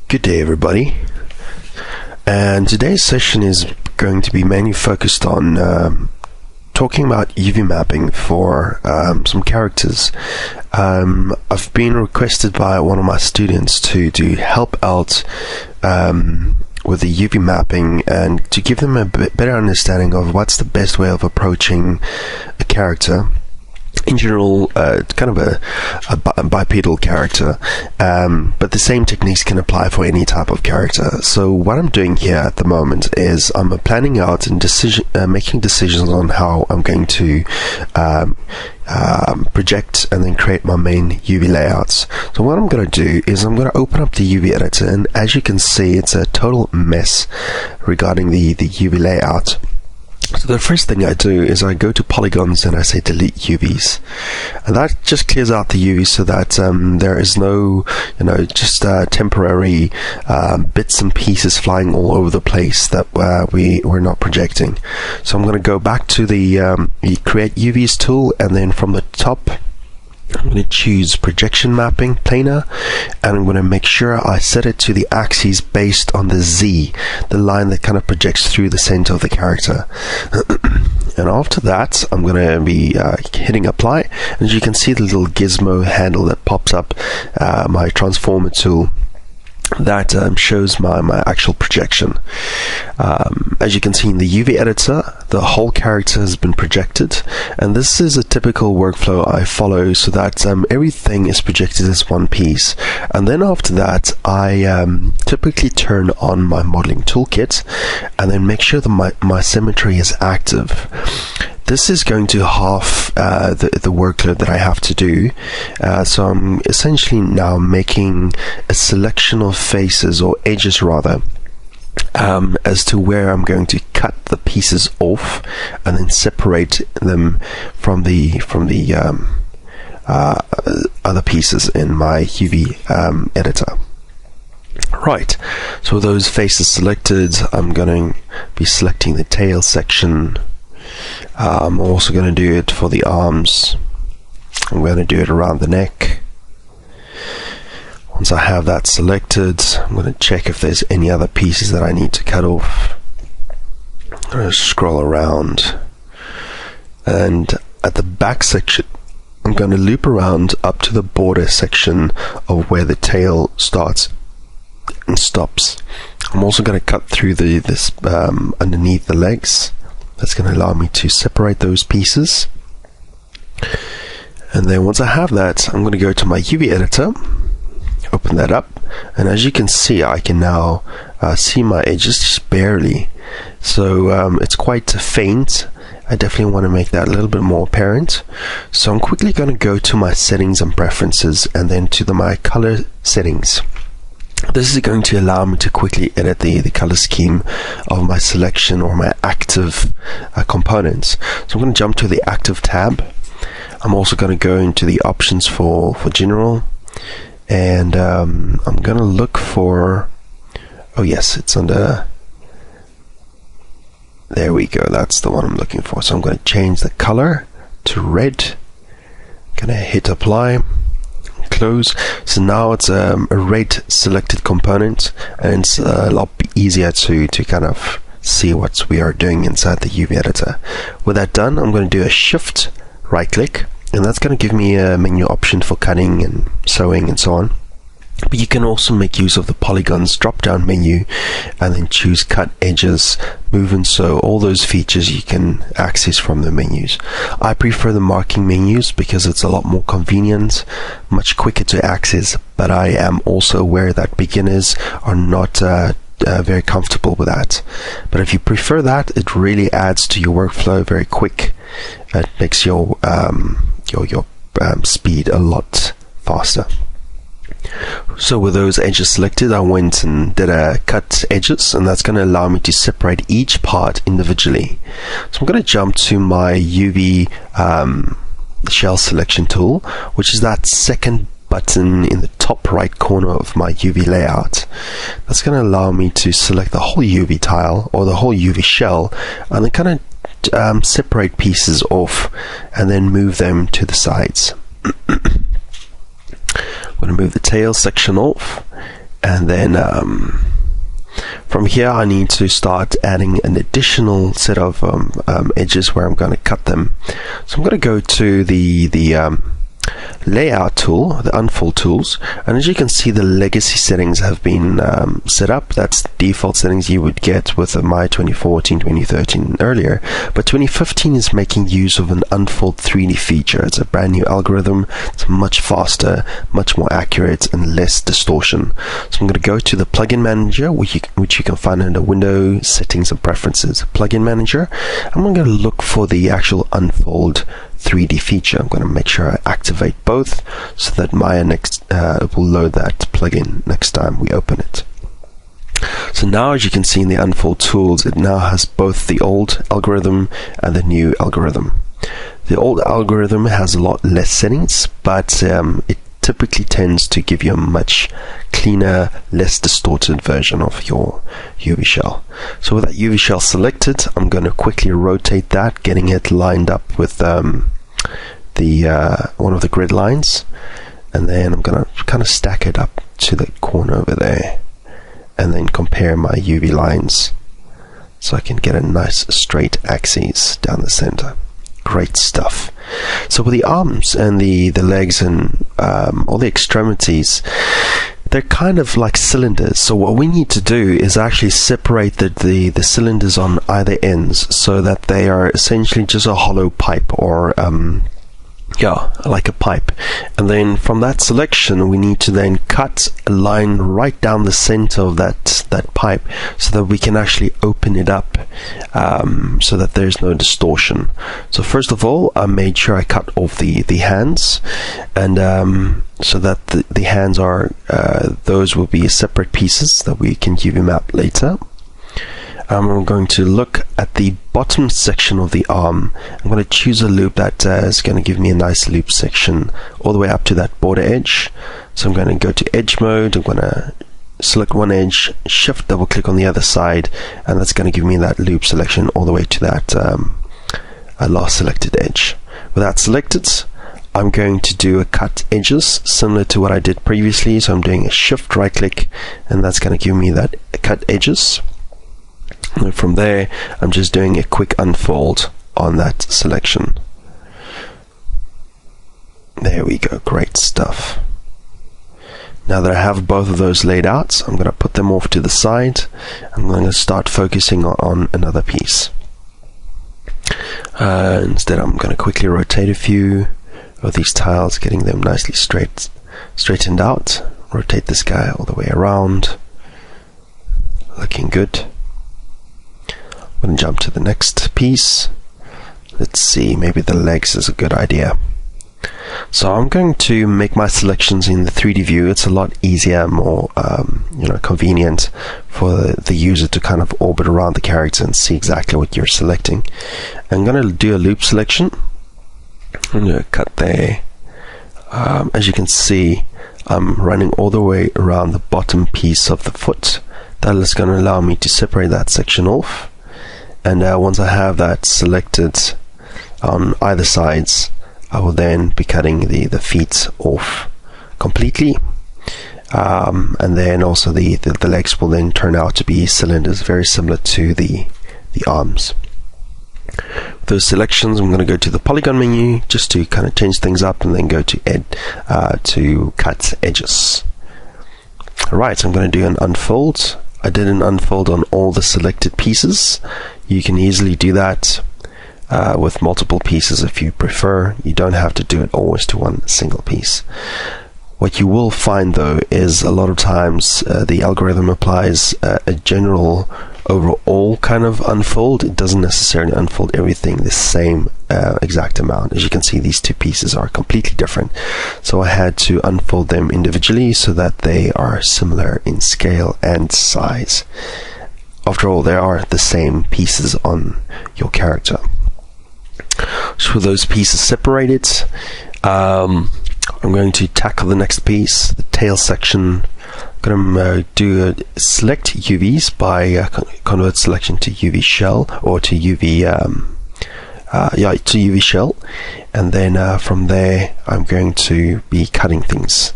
Good day, everybody, and today's session is going to be mainly focused on talking about UV mapping for some characters. I've been requested by one of my students to help out with the UV mapping and to give them a better understanding of what's the best way of approaching a character. In general, kind of a bipedal character, but the same techniques can apply for any type of character. So what I'm doing here at the moment is I'm planning out and making decisions on how I'm going to project and then create my main UV layouts. So what I'm going to do is I'm going to open up the UV editor, and as you can see, it's a total mess regarding the UV layout. So the first thing I do is I go to polygons and I say delete UVs, and that just clears out the UVs so that there is no, just temporary bits and pieces flying all over the place that we're not projecting. So I'm going to go back to the create UVs tool, and then from the top I'm going to choose projection mapping planar, and I'm going to make sure I set it to the axis based on the Z, the line that kind of projects through the center of the character. And after that I'm going to be hitting apply, and as you can see the little gizmo handle that pops up, my transformer tool that shows my actual projection. As you can see in the UV editor, the whole character has been projected, and this is a typical workflow I follow so that everything is projected as one piece. And then after that I typically turn on my modeling toolkit and then make sure that my symmetry is active. This is going to half the workload that I have to do. So I'm essentially now making a selection of faces, or edges rather, as to where I'm going to cut the pieces off and then separate them from the other pieces in my UV editor. Right, so with those faces selected, I'm going to be selecting the tail section. I'm also going to do it for the arms. I'm going to do it around the neck. Once I have that selected, I'm going to check if there's any other pieces that I need to cut off. I'm going to scroll around, and at the back section I'm going to loop around up to the border section of where the tail starts and stops. I'm also going to cut through this underneath the legs. That's going to allow me to separate those pieces. And then once I have that, I'm going to go to my UV editor, open that up, and as you can see, I can now see my edges just barely. So it's quite faint. I definitely want to make that a little bit more apparent. So I'm quickly going to go to my settings and preferences, and then to my color settings. This is going to allow me to quickly edit the color scheme of my selection or my active components. So I'm going to jump to the active tab. I'm also going to go into the options for general, and I'm going to look for, oh yes, it's under, there we go, that's the one I'm looking for. So I'm going to change the color to red. I'm going to hit apply, close. So now it's a red selected component, and it's a lot easier to kind of see what we are doing inside the UV editor. With that done, I'm going to do a shift right click, and that's going to give me a menu option for cutting and sewing and so on. But you can also make use of the polygons drop down menu and then choose cut, edges, move and sew. All those features you can access from the menus. I prefer the marking menus because it's a lot more convenient, much quicker to access, but I am also aware that beginners are not very comfortable with that. But if you prefer that, it really adds to your workflow very quick. It makes your speed a lot faster. So with those edges selected, I went and did a cut edges, and that's going to allow me to separate each part individually. So I'm going to jump to my UV shell selection tool, which is that second button in the top right corner of my UV layout. That's going to allow me to select the whole UV tile or the whole UV shell, and then kind of separate pieces off and then move them to the sides. I'm going to move the tail section off, And then from here I need to start adding an additional set of edges where I'm going to cut them. So I'm going to go to the layout tool, the unfold tools, and as you can see, the legacy settings have been set up. That's default settings you would get with my 2014, 2013 earlier, but 2015 is making use of an unfold 3D feature. It's a brand new algorithm. It's much faster, much more accurate, and less distortion. So I'm going to go to the plugin manager, which you can find under Window, Settings and Preferences, plugin manager. I'm going to look for the actual unfold 3D feature. I'm going to make sure I activate both so that Maya will load that plugin next time we open it. So now, as you can see in the unfold tools, it now has both the old algorithm and the new algorithm. The old algorithm has a lot less settings, but it typically tends to give you a much cleaner, less distorted version of your UV shell. So with that UV shell selected, I'm going to quickly rotate that, getting it lined up with one of the grid lines, and then I'm going to kind of stack it up to the corner over there, and then compare my UV lines so I can get a nice straight axis down the center. Great stuff. So with the arms and the legs and all the extremities, they're kind of like cylinders. So what we need to do is actually separate the cylinders on either ends so that they are essentially just a hollow pipe, or like a pipe. And then from that selection, we need to then cut a line right down the center of that pipe so that we can actually open it up, so that there's no distortion. So first of all, I made sure I cut off the hands, and so that the hands are those will be separate pieces that we can UV map later. I'm going to look at the bottom section of the arm. I'm going to choose a loop that is going to give me a nice loop section all the way up to that border edge. So I'm going to go to edge mode. I'm going to select one edge, shift double click on the other side, and that's going to give me that loop selection all the way to that last selected edge. With that selected, I'm going to do a cut edges similar to what I did previously. So I'm doing a shift right click, and that's going to give me that cut edges. And from there, I'm just doing a quick unfold on that selection. There we go, great stuff. Now that I have both of those laid out, I'm going to put them off to the side. I'm going to start focusing on another piece. Instead, I'm going to quickly rotate a few of these tiles, getting them nicely straightened out. Rotate this guy all the way around. Looking good. I'm going to jump to the next piece. Let's see, maybe the legs is a good idea. So I'm going to make my selections in the 3D view. It's a lot easier, more convenient for the user to kind of orbit around the character and see exactly what you're selecting. I'm going to do a loop selection. I'm going to cut there. As you can see, I'm running all the way around the bottom piece of the foot. That is going to allow me to separate that section off. And once I have that selected on either sides, I will then be cutting the feet off completely, and then also the legs will then turn out to be cylinders, very similar to the arms. With those selections, I'm going to go to the polygon menu just to kind of change things up, and then go to cut edges. Alright, so I'm going to do an unfold. I did an unfold on all the selected pieces. You can easily do that with multiple pieces if you prefer. You don't have to do it always to one single piece. What you will find though is a lot of times the algorithm applies a general overall kind of unfold. It doesn't necessarily unfold everything the same exact amount. As you can see, these two pieces are completely different, so I had to unfold them individually so that they are similar in scale and size. After all, they are the same pieces on your character. So with those pieces separated, I'm going to tackle the next piece, the tail section. I'm going to do a select UVs by convert selection to UV shell, or to UV to UV shell, and then from there I'm going to be cutting things.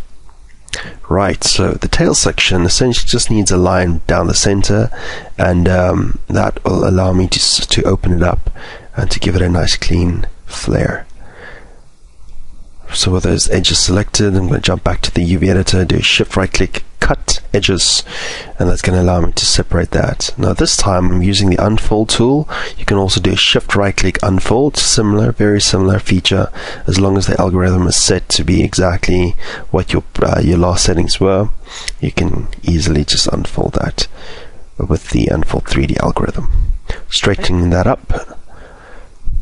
Right, so the tail section essentially just needs a line down the center, and that will allow me to open it up and to give it a nice clean flare. So with those edges selected, I'm going to jump back to the UV editor, do a shift right click, cut edges, and that's going to allow me to separate that. Now this time I'm using the unfold tool. You can also do a shift right click unfold, similar, very similar feature, as long as the algorithm is set to be exactly what your last settings were. You can easily just unfold that with the unfold 3D algorithm. Straightening that up.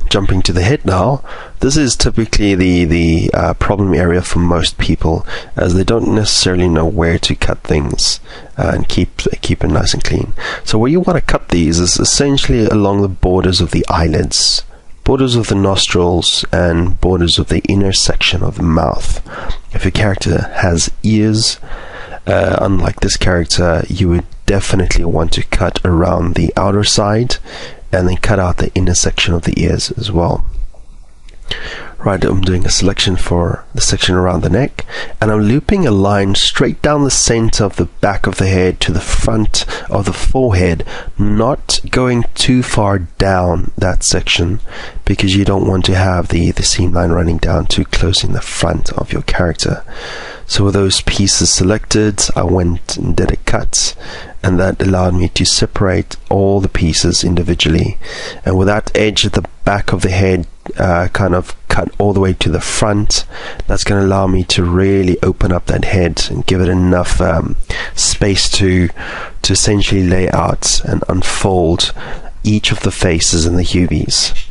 Jumping to the head now, this is typically the problem area for most people, as they don't necessarily know where to cut things and keep it nice and clean. So where you want to cut these is essentially along the borders of the eyelids, borders of the nostrils, and borders of the inner section of the mouth. If your character has ears, unlike this character, you would definitely want to cut around the outer side and then cut out the inner section of the ears as well. Right, I'm doing a selection for the section around the neck, and I'm looping a line straight down the center of the back of the head to the front of the forehead, not going too far down that section, because you don't want to have the seam line running down too close in the front of your character. So with those pieces selected, I went and did a cut, and that allowed me to separate all the pieces individually. And with that edge at the back of the head kind of cut all the way to the front, that's going to allow me to really open up that head and give it enough space to essentially lay out and unfold each of the faces and the UVs.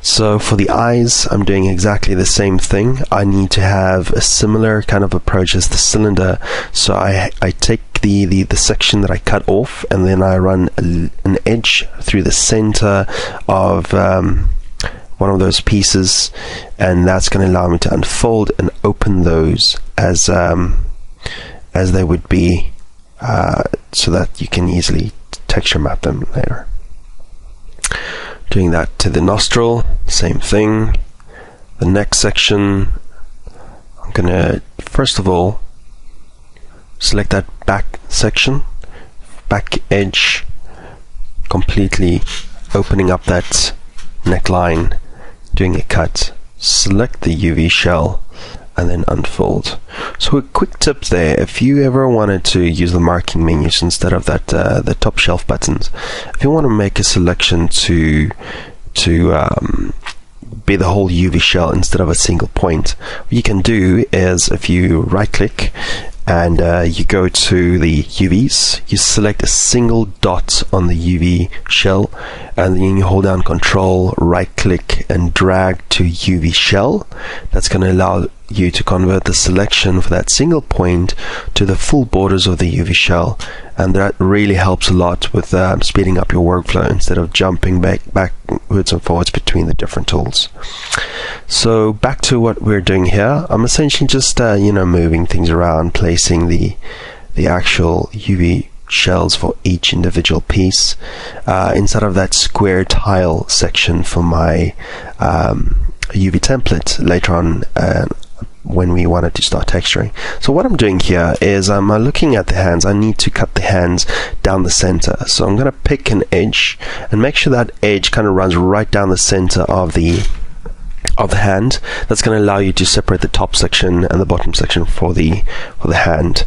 So for the eyes, I'm doing exactly the same thing. I need to have a similar kind of approach as the cylinder. So I take the section that I cut off, and then I run an edge through the center of one of those pieces, and that's going to allow me to unfold and open those as they would be, so that you can easily texture map them later. Doing that to the nostril, same thing. The neck section, I'm going to first of all select that back section, back edge, completely opening up that neckline, doing a cut, select the UV shell, and then unfold. So a quick tip there, if you ever wanted to use the marking menus instead of that the top shelf buttons, if you want to make a selection to be the whole UV shell instead of a single point, what you can do is, if you right click and you go to the UVs, you select a single dot on the UV shell, and then you hold down Control, right click and drag to UV shell. That's going to allow you to convert the selection for that single point to the full borders of the UV shell, and that really helps a lot with speeding up your workflow instead of jumping backwards and forwards between the different tools. So back to what we're doing here, I'm essentially just moving things around, placing the actual UV shells for each individual piece inside of that square tile section for my UV template later on when we wanted to start texturing. So what I'm doing here is I'm looking at the hands. I need to cut the hands down the center. So I'm going to pick an edge and make sure that edge kind of runs right down the center of the hand. That's going to allow you to separate the top section and the bottom section for the hand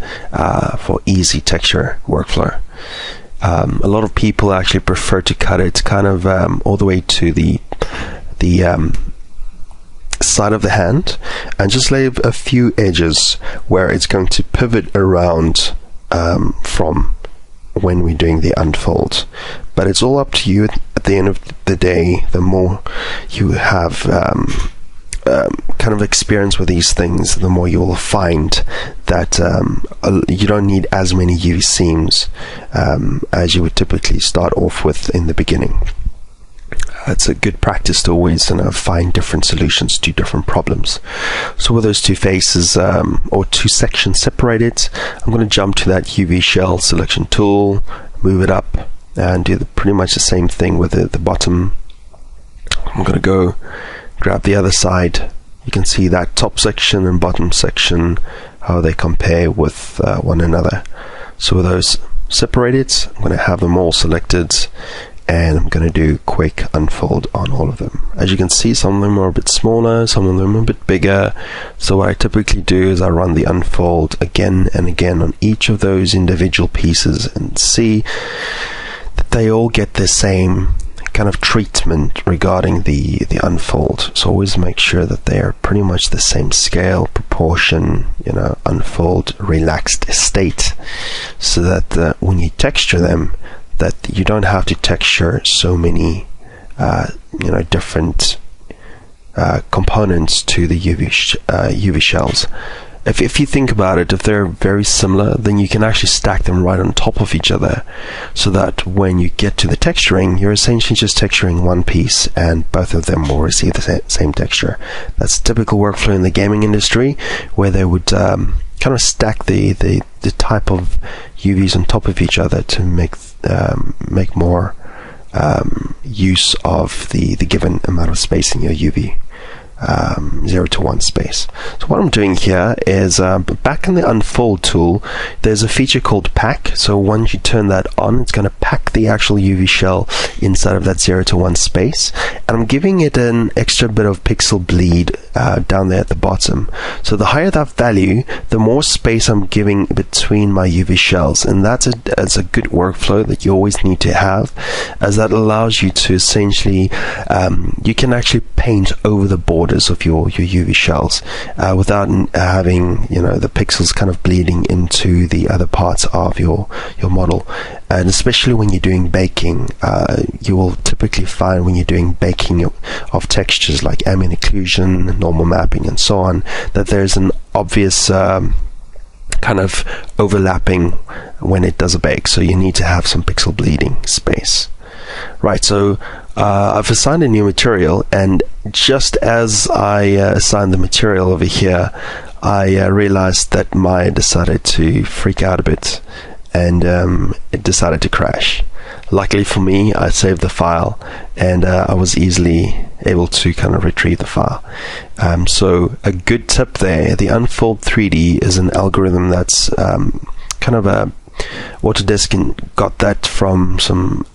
for easy texture workflow. A lot of people actually prefer to cut it kind of all the way to the side of the hand and just leave a few edges where it's going to pivot around from when we're doing the unfold. But it's all up to you at the end of the day. The more you have kind of experience with these things, the more you will find that you don't need as many UV seams as you would typically start off with in the beginning. It's a good practice to always find different solutions to different problems. So with those two faces or two sections separated, I'm going to jump to that UV shell selection tool, move it up, and do pretty much the same thing with the bottom. I'm going to go grab the other side. You can see that top section and bottom section how they compare with one another. So with those separated, I'm going to have them all selected, and I'm going to do quick unfold on all of them. As you can see, some of them are a bit smaller, some of them are a bit bigger. So what I typically do is I run the unfold again and again on each of those individual pieces and see that they all get the same kind of treatment regarding the unfold. So always make sure that they are pretty much the same scale, proportion, unfold, relaxed state, so that when you texture them, that you don't have to texture so many different components to the UV shells. If you think about it, if they're very similar, then you can actually stack them right on top of each other, so that when you get to the texturing, you're essentially just texturing one piece and both of them will receive the same texture. That's a typical workflow in the gaming industry, where they would kind of stack the type of UVs on top of each other to make more use of the given amount of space in your UV. 0 to 1 space. So what I'm doing here is back in the unfold tool, there's a feature called pack. So once you turn that on, it's going to pack the actual UV shell inside of that 0 to 1 space, and I'm giving it an extra bit of pixel bleed down there at the bottom. So the higher that value, the more space I'm giving between my UV shells, and that's a good workflow that you always need to have, as that allows you to essentially you can actually paint over the borders of your UV shells without having the pixels kind of bleeding into the other parts of your model. And especially when you're doing baking, you will typically find when you're doing baking of textures like ambient occlusion, normal mapping, and so on, that there's an obvious kind of overlapping when it does a bake. So you need to have some pixel bleeding space. Right, so I've assigned a new material, and just as I assigned the material over here, I realized that Maya decided to freak out a bit, and it decided to crash. Luckily for me, I saved the file, and I was easily able to kind of retrieve the file. So a good tip there, the Unfold 3D is an algorithm that's kind of a Autodesk got that from some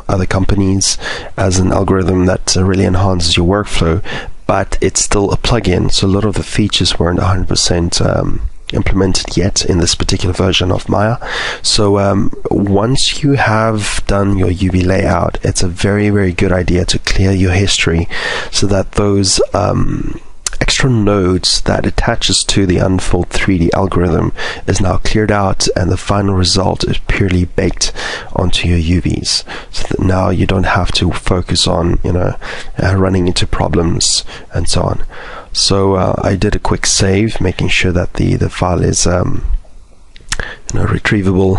other companies as an algorithm that really enhances your workflow, but it's still a plugin, so a lot of the features weren't 100% implemented yet in this particular version of Maya. So once you have done your UV layout, it's a very, very good idea to clear your history, so that those extra nodes that attaches to the Unfold 3D algorithm is now cleared out, and the final result is purely baked onto your UVs, so that now you don't have to focus on running into problems and so on. So I did a quick save, making sure that the file is retrievable,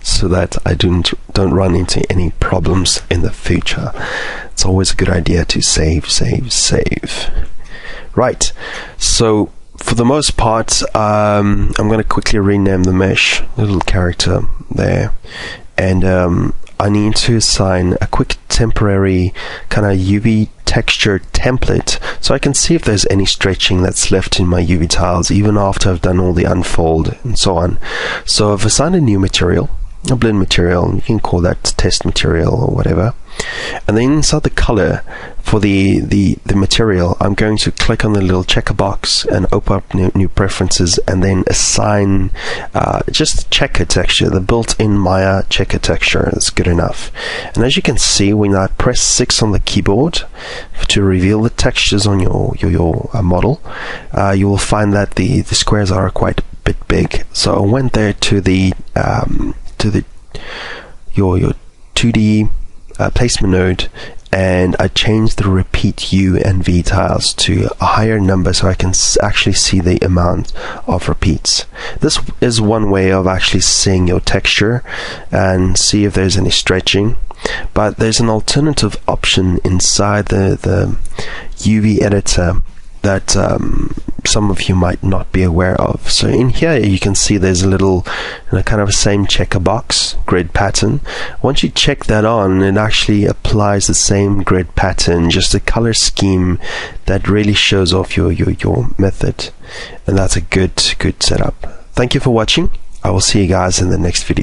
so that I don't run into any problems in the future. It's always a good idea to save. Right, so for the most part, I'm going to quickly rename the mesh, the little character there, and I need to assign a quick temporary kind of UV texture template, so I can see if there's any stretching that's left in my UV tiles even after I've done all the unfold and so on. So I've assigned a new material, a blend material, you can call that test material or whatever, and then inside the color for the material, I'm going to click on the little checker box and open up new preferences, and then assign just checker texture, the built-in Maya checker texture. That's good enough. And as you can see, when I press 6 on the keyboard to reveal the textures on your model, you will find that the squares are quite a bit big. So I went there to your 2D placement node, and I changed the repeat U and V tiles to a higher number, so I can actually see the amount of repeats. This is one way of actually seeing your texture and see if there's any stretching, but there's an alternative option inside the UV editor that some of you might not be aware of. So in here you can see there's a little kind of same checker box, grid pattern. Once you check that on, it actually applies the same grid pattern, just a color scheme that really shows off your method, and that's a good setup. Thank you for watching. I will see you guys in the next video.